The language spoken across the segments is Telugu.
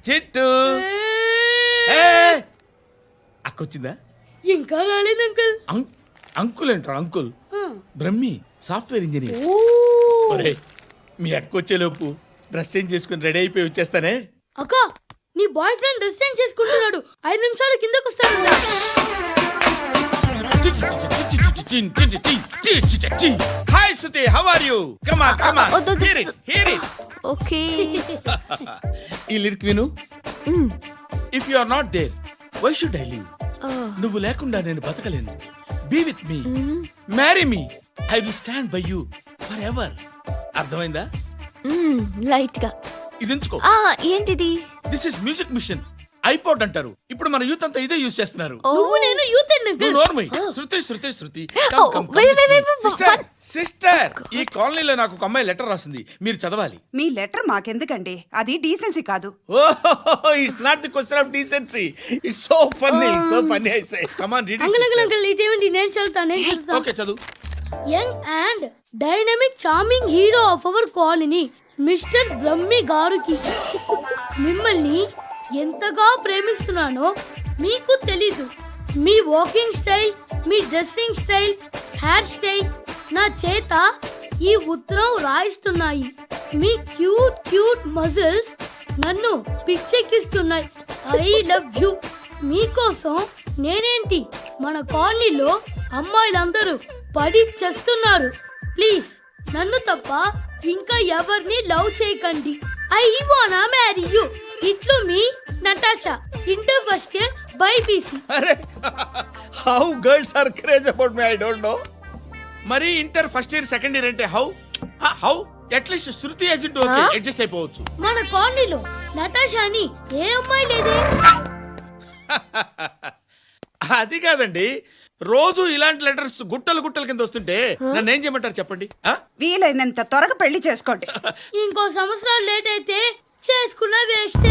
చిట్టు అక్కొచ్చిందా? ఇంకా రాలేదు అంకుల్. అంకుల్ ఏంట్రా అంకుల్? Brahmi software engineer. ఒరే మీ అక్కొచ్చేలోపు డ్రెస్ చేంజ్ చేసుకుని రెడీ అయిపోయి వచ్చేస్తానే. అక్క నీ బాయ్ ఫ్రెండ్ డ్రెస్ చేంజ్ చేసుకుంటున్నాడు, 5 నిమిషాలు కిందకు వస్తాడు. Hi Suthi, how are you? Come on come on, hear it. Okay. ఈ లిరిక్ విను. If you are not there why should I live? నువ్వు లేకుండా నేను బతకలేను. Be with me, marry me, I will stand by you for ever. అర్థమైందా? లైట్ గా. ఇది ఉంచుకో. ఏంటిది? This is music machine. IPod అంటారు. ఇప్పుడు మన యూత్ అంతా ఇదే యూస్ చేస్తున్నారు. నువ్వు నేను యూత్ అంకుల్. నోర్మై. శృతి శృతి శృతి. సిస్టర్, ఈ కాలనీలో నాకు ఒక అమ్మాయి లెటర్ రాసింది, మీరు చదవాలి. మీ లెటర్ మాకెందుకండి, అది డీసెన్సీ కాదు. Oh, it's not the question of decency, it's so funny, so funny. I say come on read it. Uncle ఇదేంటి? నేను చదువుతాను. ఓకే చదువు. Young and dynamic charming hero of our colony mister Brahmi గారికి మిమ్మల్ని ఎంతగా ప్రేమిస్తున్నానో మీకు తెలీదు. మీ వాకింగ్ స్టైల్, మీ డ్రెస్సింగ్ స్టైల్, హెయిర్ స్టైల్ నా చేత ఈ ఉత్తరం రాయిస్తున్నాయి. మీ క్యూట్ క్యూట్ మజిల్స్ నన్ను పిచ్చెక్కిస్తున్నాయి. I love you. మీకోసం నేనేంటి, మన కాలనీలో అమ్మాయిలందరూ పడి చేస్తున్నారు. ప్లీజ్ నన్ను తప్ప ఇంకా ఎవరిని లవ్ చేయకండి. ఐ వానా మ్యారీ యూ. ఇట్లు మీ Natasha, inter first year BiPC. అరే how girls are craze about me, I don't know. మరి inter first year second year అంటే how at least Shruti agent okay adjust అయిపోవచ్చు. మన కాలనీలో నటాషా అని ఏ అమ్మాయి లేదే. అది కాదండి, రోజు ఇలాంటి లెటర్స్ గుట్టలు గుట్టల కింద వస్తుంటే నన్ను ఏం చేయమంటారు చెప్పండి? వీలైనంత త్వరగా పెళ్లి చేసుకోండి. ఇంకో సంవత్సరాలు లేట్ అయితే చేసుకున్న వేస్ట్.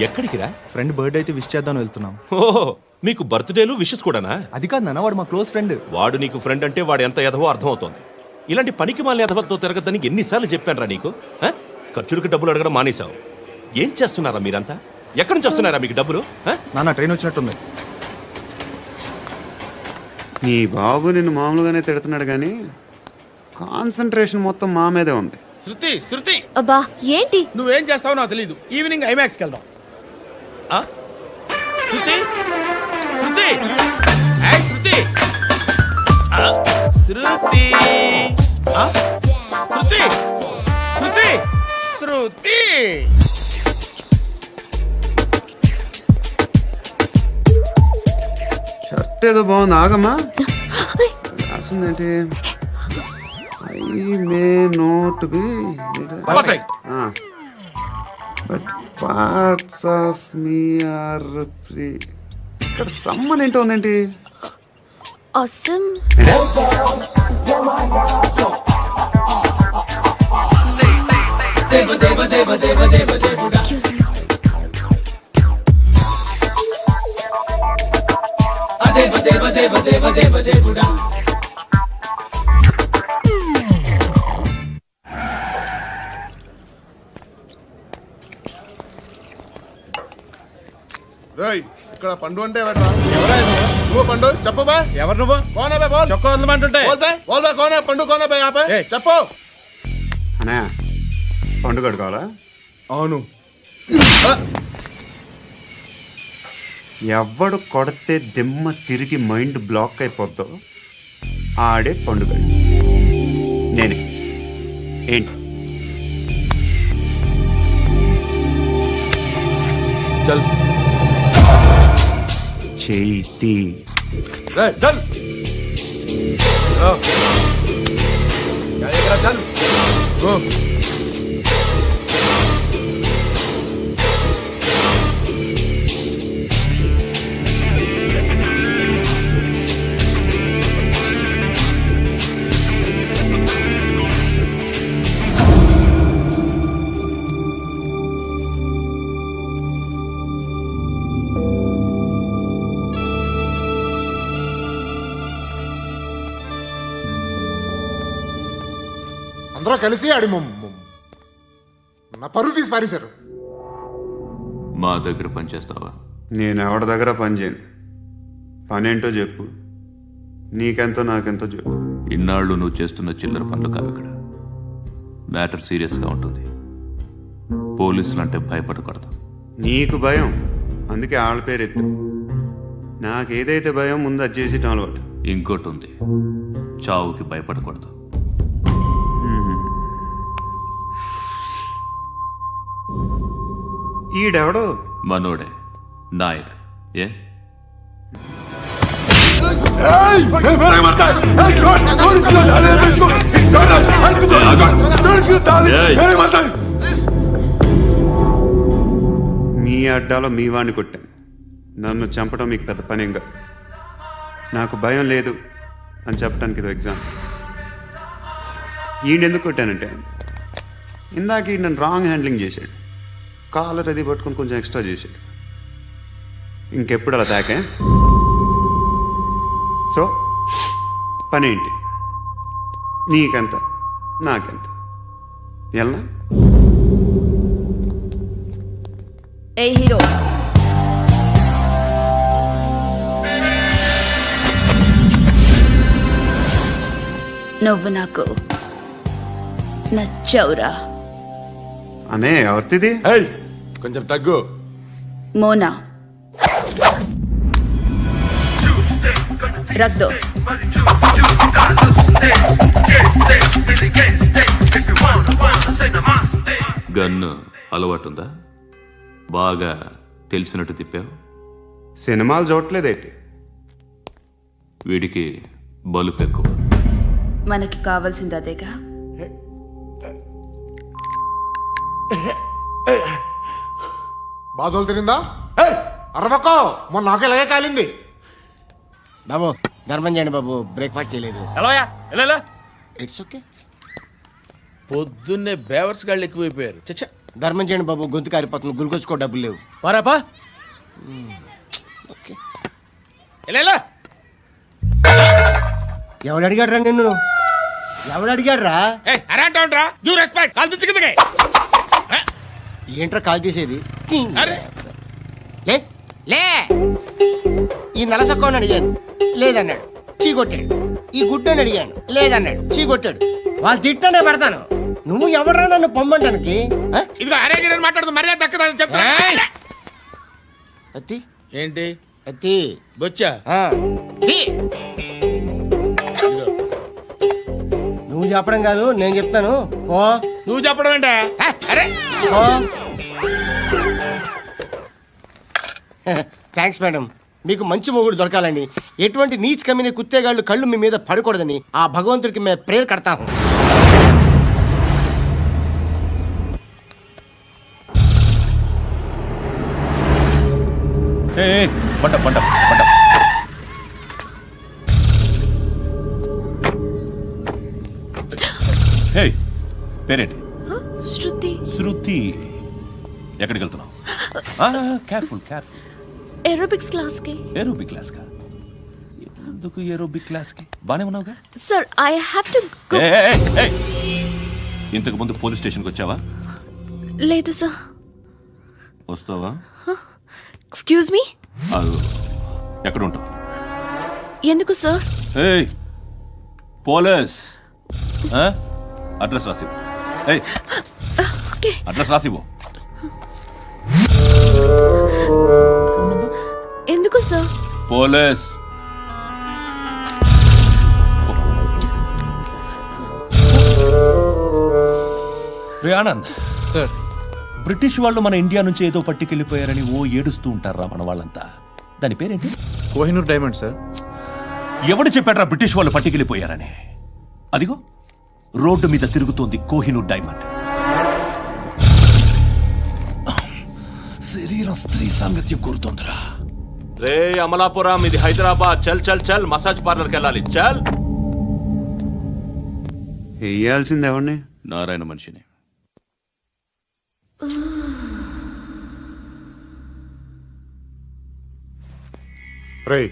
ఎక్కడికి రా? ఫ్రెండ్ బర్త్డే అయితే విష్ చేద్దాం వెళ్తున్నాం. ఓహో, మీకు బర్త్డేలు విషెస్ కూడానా? అది కాదు నాన్న, వాడు మా క్లోజ్ ఫ్రెండ్. వాడు నీకు ఫ్రెండ్ అంటే వాడు ఎంత ఎదవో అర్థమవుతోంది. ఇలాంటి పనికి మాలిన ఎదవలతో తిరగద్దని ఎన్నిసార్లు చెప్పానురా నీకు? ఖర్చులకు డబ్బులు అడగడం మానేశావు. ఏం చేస్తున్నారా మీరంతా? ఎక్కడి నుంచి వస్తున్నారా మీకు డబ్బులు? నాన్న ట్రైన్ వచ్చినట్టుంది. నీ బాబు నిన్ను మామూలుగానే తిడుతున్నాడు కానీ కాన్సన్ట్రేషన్ మొత్తం మా మీదే ఉంది. శృతి శృతి, అబ్బా ఏంటి? నువ్వేం చేస్తావో నాకు తెలీదు. ఈవినింగ్ ఐమాక్స్కి వెళ్దాం. శృతి శృతి శృతి శృతి శృతి శృతి శృతి. షర్ట్ ఏదో బాగుంది, ఆగమ్మా. రాసిందేంటి? I may not be perfect. But parts of me are free. ఇక్కడ సమ్మన్ ఏంటో ఉందేంటి? awesome. ఇక్కడ పండు అంటే నువ్వు పండు చెప్పు బా. ఎవరు నువ్వు? కోనా బే బోల్. చొక్కా వదలమంటుంటే బోల్ బే కోనా పండు కోనా బే ఆపే చెప్పు. అనే పండుగ కావాలా? అవును. ఎవడు కొడితే దిమ్మ తిరిగి మైండ్ బ్లాక్ అయిపోద్దో ఆడే పండుగ. నేనే. ఏంటి? చల్ చేతి చల్ చల్. అందరూ కలిసి ఆడి నా పరువు తీసి పారేశారు. మా దగ్గర పనిచేస్తావా? నేను ఎవరి దగ్గర పని చేయను. పనేంటో చెప్పు, నీకెంతో నాకెంతో చెప్పు. ఇన్నాళ్ళు నువ్వు చేస్తున్న చిల్లర పనులు కావు ఇక్కడ. మ్యాటర్ సీరియస్గా ఉంటుంది. పోలీసులు అంటే భయపడకూడదు. నీకు భయం, అందుకే ఆళ్ళ పేరు ఎత్తు. నాకేదైతే భయం ముందు అది చేసేటం అలవాటు. ఇంకోటి ఉంది, చావుకి భయపడకూడదు. ఈడెవడో మనోడే నాయక్. ఏ మీ అడ్డాలో మీ వాడిని కొట్టాను. నన్ను చంపడం మీకు పెద్ద పనేం కాదు. నాకు భయం లేదు అని చెప్పడానికి ఇది ఎగ్జాంపుల్. ఈయనెందుకు కొట్టానంటే, ఇందాక ఈయన నన్ను రాంగ్ హ్యాండ్లింగ్ చేశాడు. కాలర్ అది పట్టుకొని కొంచెం ఎక్స్ట్రా చేశాడు. ఇంకెప్పుడు అలా తాకే. సో పనేంటి, నీకెంత నాకెంత ఎలా? ఏ హీరో, నువ్వు నాకు నచ్చవురా. అనే ఎవరిది? కొంచెం తగ్గు. మోనా రక్దో. గన్ను అలవాటుందా? బాగా తెలిసినట్టు తిప్పావు. సినిమాలు చూడట్లేదేంటి? వీడికి బలుపు ఎక్కువ. మనకి కావాల్సింది అదేగా. బాధలు తిరిందా? అరవకో, మొన్న నాకు ఇలాగే కాలింది. బాబు ధర్మం చేయండి బాబు, బ్రేక్ఫాస్ట్ చేయలేదు. It's okay. పొద్దున్నే బేవర్స్ గాళ్ళు ఎక్కువైపోయారు. చచ్చా, ధర్మం చేయండి బాబు, గొంతు కారిపోతుంది, గురికొచ్చుకో డబ్బులు లేవు. పారాపా. ఓకే. ఎవడు అడిగాడు రా నిన్ను? ఎవడు అడిగాడు రా? ఏంట్రా కాల్ తీసేది? లే లే. ఈ నలసక్కని అడిగాను, లేదన్నాడు, చీ కొట్టాడు. ఈ గుడ్డని అడిగాను, లేదన్నాడు, చీ కొట్టాడు. వాళ్ళు తిట్టానే పెడతాను. నువ్వు ఎవడరా నన్ను పొమ్మంటానికి? ఇదిగో అరే మాట్లాడుతూ మర్యాద దక్కదని చెప్తా. అత్తి ఏంటి అత్తి బొచ్చా? తీ. నువ్వు చెప్పడం కాదు, నేను చెప్తాను. ఓ నువ్వు చెప్పడం ఏంటే? అరే ఓ. Thanks madam. మీకు మంచి మొగుడు దొరకాలని, ఎటువంటి నీచ్ కమ్మిన కుత్తేగాళ్ళు కళ్ళు మీ మీద పడకూడదని ఆ భగవంతుడికి మేము ప్రేయర్ కడతాము. పంట పంట పంట. హే, పేరేంటి? శృతి. శృతి. ఎక్కడికి వెళ్తున్నావు? Careful careful. ఏరోబిక్స్ క్లాస్ కి. ఏరోబిక్ క్లాస్ కా? ఎందుకు ఏరోబిక్ క్లాస్ కి? బానే ఉన్నావుగా? Sir I have to go. ఇంతకు ముందు పోలీస్ స్టేషన్కి వచ్చావా? లేదు సార్. వస్తావా? Excuse me. ఎక్కడ ఉంటావు? ఎందుకు సార్? ఏయ్ పోలీస్, అడ్రస్ రాసివ్వు. ఏయ్ ఓకే. అడ్రస్ రాసివ్వు. ఎందుకు sir? Police. Anand sir, British వాళ్ళు మన ఇండియా నుంచి ఏదో పట్టుకెళ్ళిపోయారని ఓ ఏడుస్తూ ఉంటారా మన వాళ్ళంతా. దాని పేరేంటి? Kohinoor diamond sir. ఎవడు చెప్పాడ్రా బ్రిటిష్ వాళ్ళు పట్టుకెళ్ళిపోయారని? అదిగో రోడ్డు మీద తిరుగుతోంది కోహినూర్ డైమండ్. శరీరం స్త్రీ సాంగత్యం కోరుతోందిరా. రే అమలాపురం, ఇది హైదరాబాద్. చల్ చల్ చల్, మసాజ్ పార్లర్కి వెళ్ళాలి. చల్. వేయాల్సింది ఎవరిని? నారాయణ మనిషిని. రేయ్,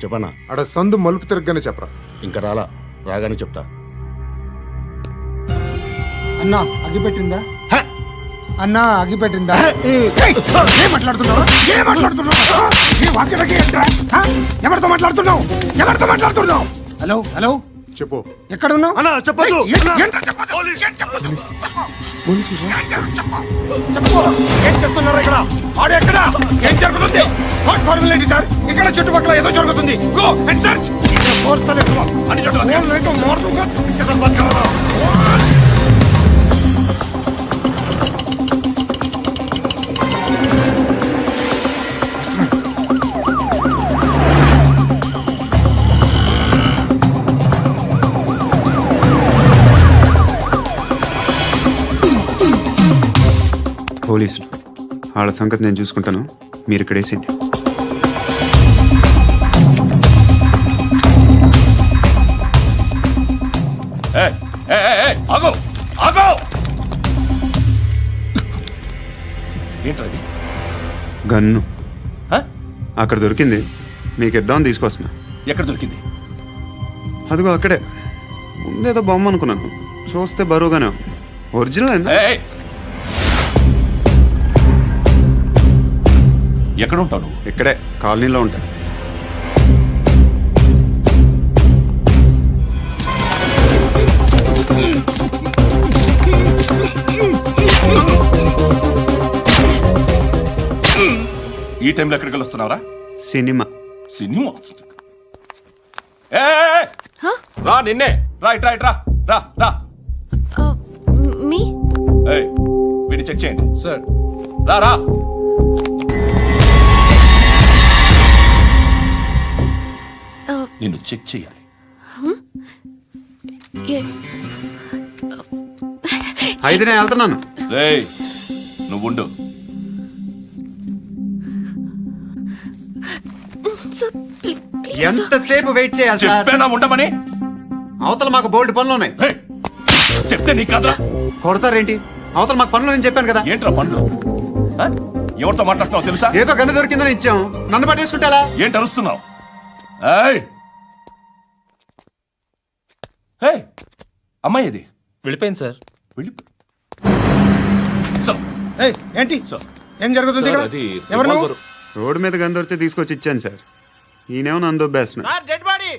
చెప్పనా? అడ సందు మలుపు తిరగగానే చెప్పరా. ఇంకా రాలా, రాగానే చెప్తా. అన్నా అగ్గి పెట్టిందా అన్నా అగ్గి పెట్టిందా ఏం మాట్లాడుతున్నావు ఎవరితో మాట్లాడుతున్నావు హలో హలో చెప్పు ఎక్కడ ఉన్నావు అన్నా చెప్పదు ఏం చేస్తున్నారు ఇక్కడ ఆడు ఎక్కడ ఏం జరుగుతుంది వాట్ ఫార్ములేంటి సార్ ఇక్కడ చుట్టుపక్కల ఏదో జరుగుతుంది గో అండ్ సర్చ్ పోలీసులు వాళ్ళ సంగతి నేను చూసుకుంటాను మీరు ఇక్కడ వేసేయండి ఆగో ఆగో ఏంటది గన్ను అక్కడ దొరికింది మీకు ఇద్దామని తీసుకొస్తున్నా ఎక్కడ దొరికింది? అదిగో అక్కడే ముందేదో బొమ్మ అనుకున్నాను చూస్తే బరువుగానే ఉంది. ఒరిజినల్ అండి ఎక్కడ ఉంటావు? ఇక్కడే కాలనీలో ఉంటా. ఈ టైంలో ఎక్కడికి వస్తున్నావురా? సినిమా సినిమా వస్తుంది. రా నిన్నే రైట్ రైట్ రా రా రా మీ వీడిని చెక్ చేయండి సార్. రా రా నిన్ను చెక్ చేయాలి. అయితే నేను వెళ్తున్నాను. రేయ్ నువ్వుండు. ఎంతసేపు వెయిట్ చేయాలి సార్? చెప్పేనా ఉండమని? అవతల మాకు బోల్డ్ పనులు ఉన్నాయి. రేయ్, చెప్తే నీకు కదా కొడతారేంటి? అవతల మాకు పనులు నేను చెప్పాను కదా. ఏంట్రా పండ్లు? ఎవరితో మాట్లాడుతున్నావు తెలుసా? ఏదో గన్ను దొరికిందని ఇచ్చాం, నన్ను పట్టేసుకుంటా. ఏంటి అరుస్తున్నావు? అమ్మాయి ఇది వెళ్ళిపోయింది సార్. ఏంటి ఏం జరుగుతుంది ఇక్కడ? ఎవరు నువ్వు? రోడ్డు మీద గన్ను దొరికితే తీసుకొచ్చి ఇచ్చాను సార్. ఈయనేమో నన్ను దొబ్బేస్తున్నా. Dead body